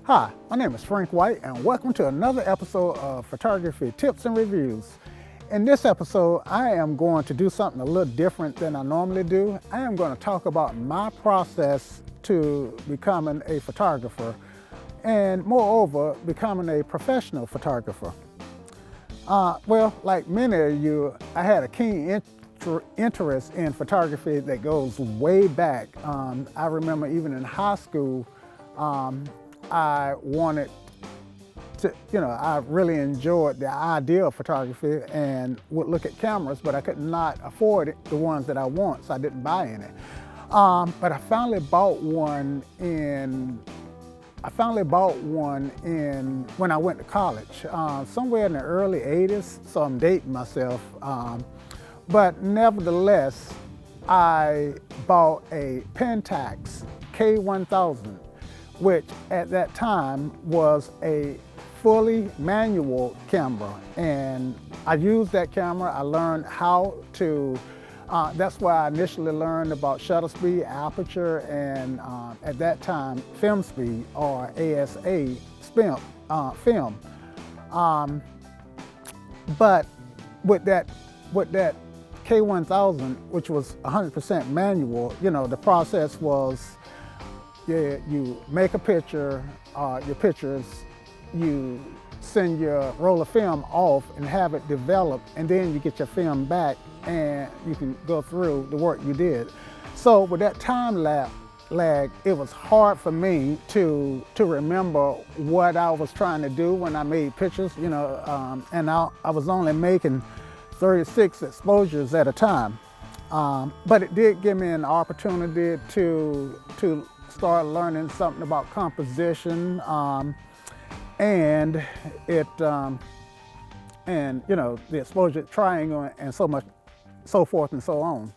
Hi, my name is Frank White, and welcome to another episode of Photography Tips and Reviews. In this episode, I am going to do something a little different than I normally do. I am going to talk about my process to becoming a photographer and, moreover, becoming a professional photographer. Well, like many of you, I had a keen interest in photography that goes way back. I remember even in high school, I wanted to, I really enjoyed the idea of photography and would look at cameras, but I could not afford the ones that I want, so I didn't buy any. But I finally bought one when I went to college, somewhere in the early 80s, so I'm dating myself. But nevertheless, I bought a Pentax K1000, which at that time was a fully manual camera. And I used that camera. I learned how to, that's where I initially learned about shutter speed, aperture, and at that time, film speed, or ASA film. But with that K1000, which was 100% manual, the process was, you make a picture, your pictures, you send your roll of film off and have it developed, and then you get your film back and you can go through the work you did. So with that time lag, it was hard for me to remember what I was trying to do when I made pictures, and I was only making 36 exposures at a time. But it did give me an opportunity to start learning something about composition, and the exposure triangle and so forth and so on.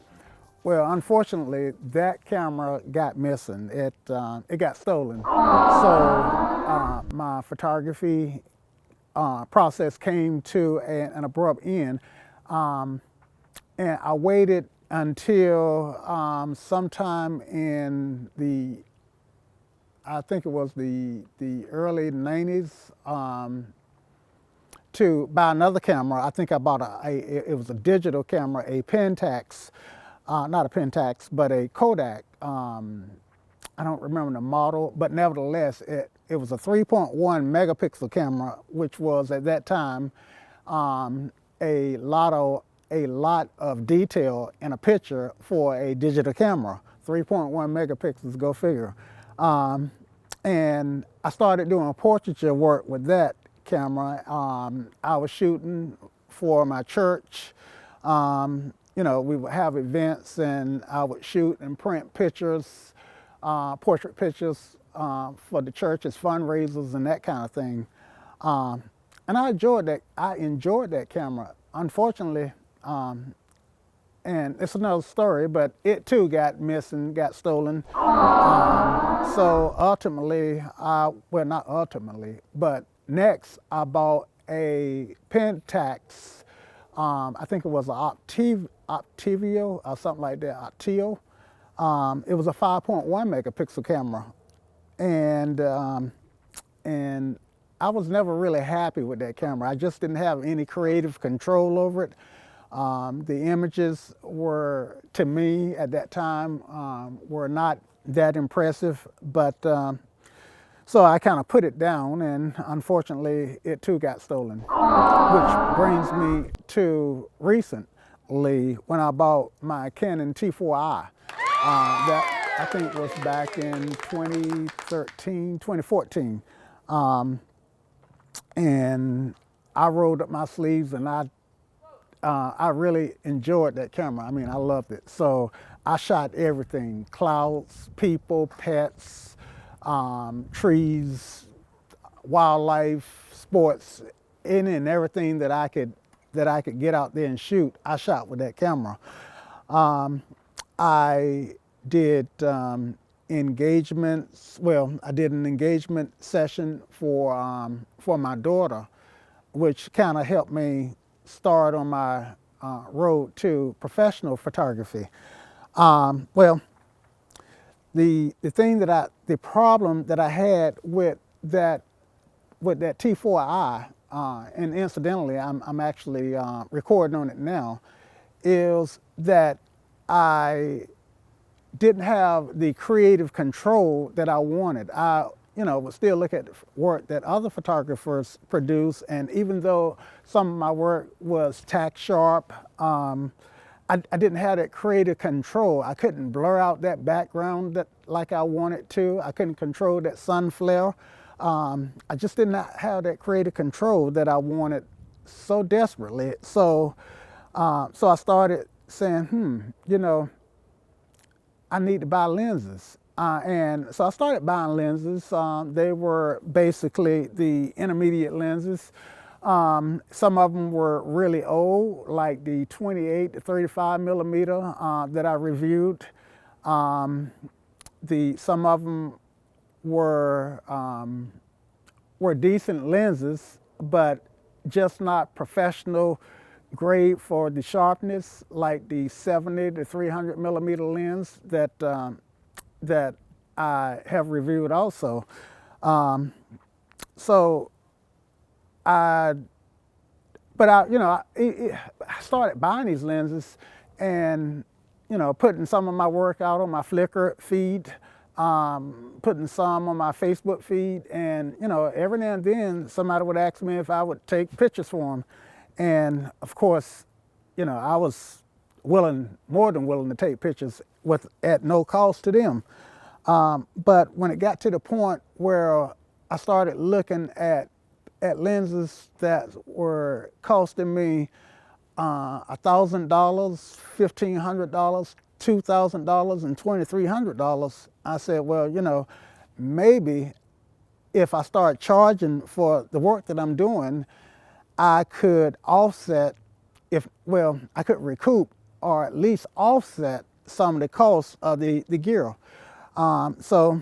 Well, unfortunately, that camera got missing. It got stolen. So my photography process came to an abrupt end, and I waited until sometime in I think it was the early 90s, to buy another camera. I think I bought it was a digital camera, a Pentax, not a Pentax, but a Kodak. I don't remember the model, but nevertheless, it was a 3.1 megapixel camera, which was at that time a lot of detail in a picture for a digital camera. 3.1 megapixels, go figure. And I started doing portraiture work with that camera. I was shooting for my church. We would have events, and I would shoot and print pictures, portrait pictures for the church's fundraisers and that kind of thing. And I enjoyed that camera. Unfortunately, and it's another story, but it too got missing, got stolen. So ultimately, well, not ultimately, but next I bought a Pentax. I think it was an Optio or something like that, Optio. It was a 5.1 megapixel camera. And I was never really happy with that camera. I just didn't have any creative control over it. The images were, to me at that time, were not that impressive, but so I kind of put it down, and unfortunately it too got stolen. Which brings me to recently, when I bought my Canon T4i. That I think was back in 2014. And I rolled up my sleeves, and I really enjoyed that camera. I mean, I loved it. So I shot everything: clouds, people, pets, trees, wildlife, sports, any and everything that I could get out there and shoot. I shot with that camera. I did engagements. Well, I did an engagement session for my daughter, which kind of helped me start on my road to professional photography. Well, the problem that I had with that with that T4i, and incidentally, I'm actually recording on it now, is that I didn't have the creative control that I wanted. I, would still look at work that other photographers produce, and even though some of my work was tack sharp, I didn't have that creative control. I couldn't blur out that background like I wanted to. I couldn't control that sun flare. I just did not have that creative control that I wanted so desperately. So I started saying, I need to buy lenses. And so I started buying lenses. They were basically the intermediate lenses. Some of them were really old, like the 28 to 35 millimeter that I reviewed. Some of them were decent lenses, but just not professional grade for the sharpness, like the 70 to 300 millimeter lens that I have reviewed also. I started buying these lenses and, putting some of my work out on my Flickr feed, putting some on my Facebook feed, and, every now and then somebody would ask me if I would take pictures for them. And of course, I was more than willing to take pictures at no cost to them. But when it got to the point where I started looking at lenses that were costing me $1,000, $1,500, $2,000, and $2,300, I said, well, maybe if I start charging for the work that I'm doing, I could offset, I could recoup or at least offset some of the costs of the gear. So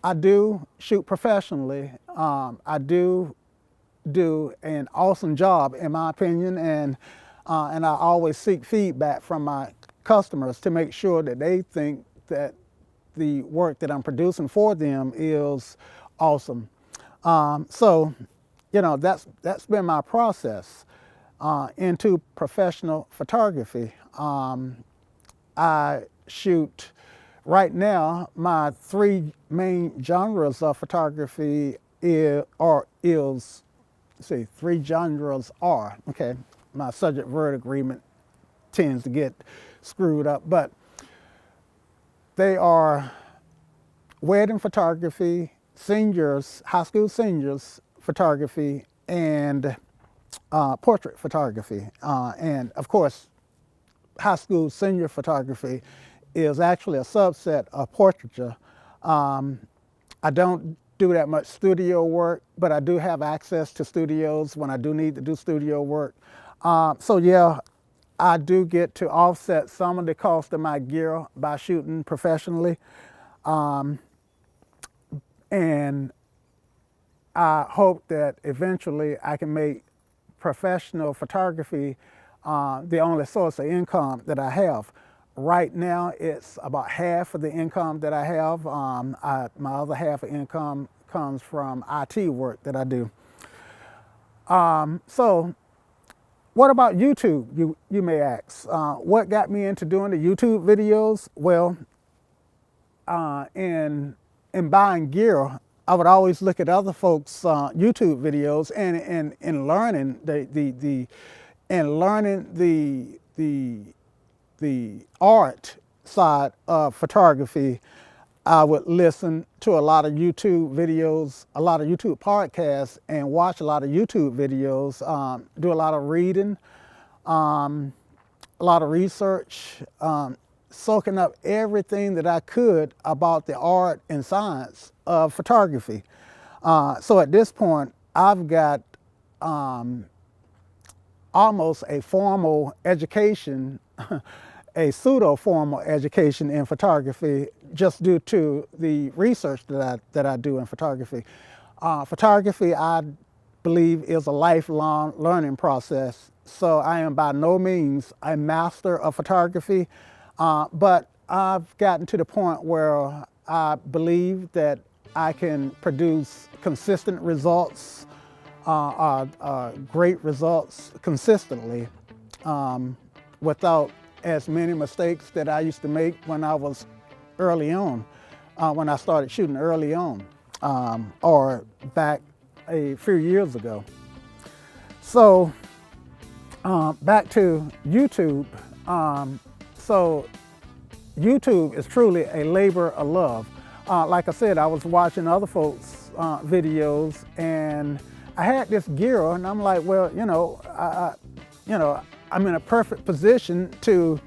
I do shoot professionally. I do an awesome job, in my opinion, and I always seek feedback from my customers to make sure that they think that the work that I'm producing for them is awesome. That's been my process into professional photography. I shoot, right now, my three main genres of photography three genres are, okay, my subject-verb agreement tends to get screwed up, but they are wedding photography, seniors, high school seniors photography, and portrait photography. And of course, high school senior photography is actually a subset of portraiture. I don't do that much studio work, but I do have access to studios when I do need to do studio work. I do get to offset some of the cost of my gear by shooting professionally. And I hope that eventually I can make professional photography the only source of income that I have. Right now, it's about half of the income that I have. My other half of income comes from IT work that I do. So what about YouTube, you may ask? What got me into doing the YouTube videos? Well, in buying gear, I would always look at other folks' YouTube videos and learning the art side of photography. I would listen to a lot of YouTube videos, a lot of YouTube podcasts, and watch a lot of YouTube videos, do a lot of reading, a lot of research, soaking up everything that I could about the art and science of photography. So at this point, I've got almost a formal education, a pseudo-formal education in photography, just due to the research that I do in photography. Photography, I believe, is a lifelong learning process. So I am by no means a master of photography, but I've gotten to the point where I believe that I can produce consistent results, great results consistently, without as many mistakes that I used to make when I was early on, when I started shooting early on, or back a few years ago. So back to YouTube. So YouTube is truly a labor of love. Like I said, I was watching other folks' videos, and I had this gear, and I'm like, well, I'm in a perfect position to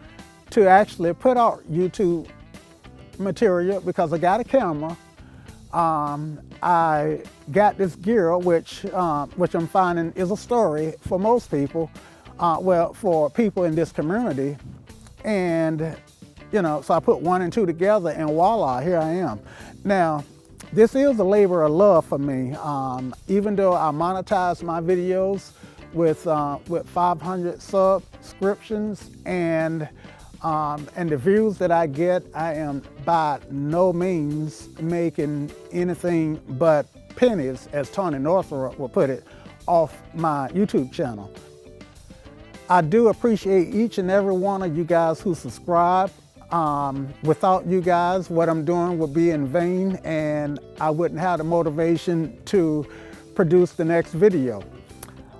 actually put out YouTube material because I got a camera. I got this gear, which I'm finding is a story for most people, well, for people in this community, and so I put 1 and 2 together, and voila, here I am. Now, this is a labor of love for me. Even though I monetize my videos with 500 subscriptions and the views that I get, I am by no means making anything but pennies, as Tony Northrup will put it, off my YouTube channel. I do appreciate each and every one of you guys who subscribe. Without you guys, what I'm doing would be in vain, and I wouldn't have the motivation to produce the next video.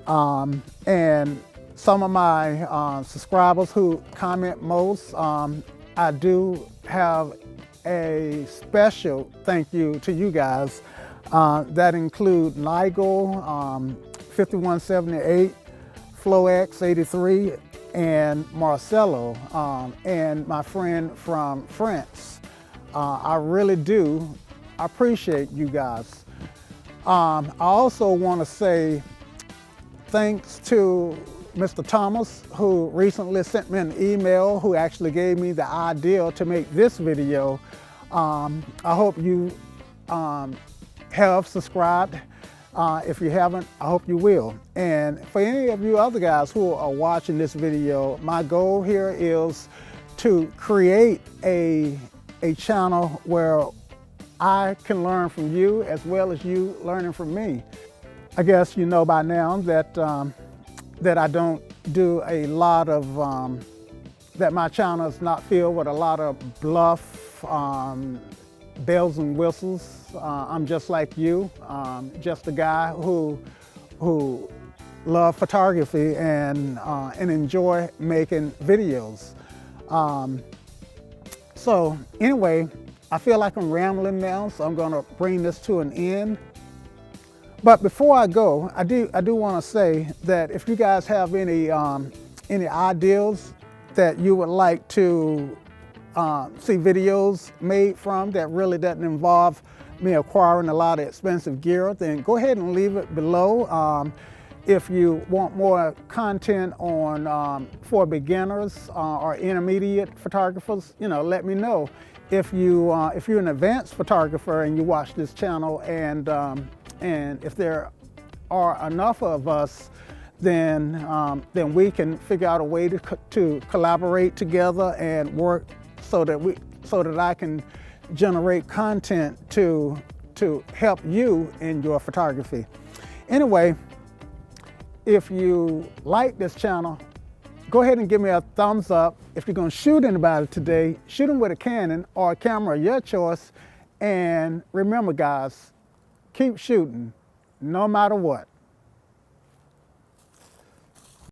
And some of my subscribers who comment most, I do have a special thank you to you guys. That include Nigel, 5178, FloX 83, and Marcelo, and my friend from France. I really do appreciate you guys. I also want to say thanks to Mr. Thomas, who recently sent me an email, who actually gave me the idea to make this video. I hope you have subscribed. If you haven't, I hope you will. And for any of you other guys who are watching this video, my goal here is to create a channel where I can learn from you as well as you learning from me. I guess you know by now that that I don't do a lot of, that my channel is not filled with a lot of bluff, bells and whistles. I'm just like you, just a guy who love photography and enjoy making videos. So anyway, I feel like I'm rambling now, so I'm going to bring this to an end. But before I go, I do want to say that if you guys have any ideas that you would like to see videos made from that really doesn't involve me acquiring a lot of expensive gear, then go ahead and leave it below. If you want more content on for beginners or intermediate photographers, let me know. If you're an advanced photographer and you watch this channel, and if there are enough of us, then we can figure out a way to collaborate together and work so that I can generate content to help you in your photography. Anyway, if you like this channel, go ahead and give me a thumbs up. If you're going to shoot anybody today, shoot them with a Canon or a camera of your choice. And remember, guys, keep shooting no matter what.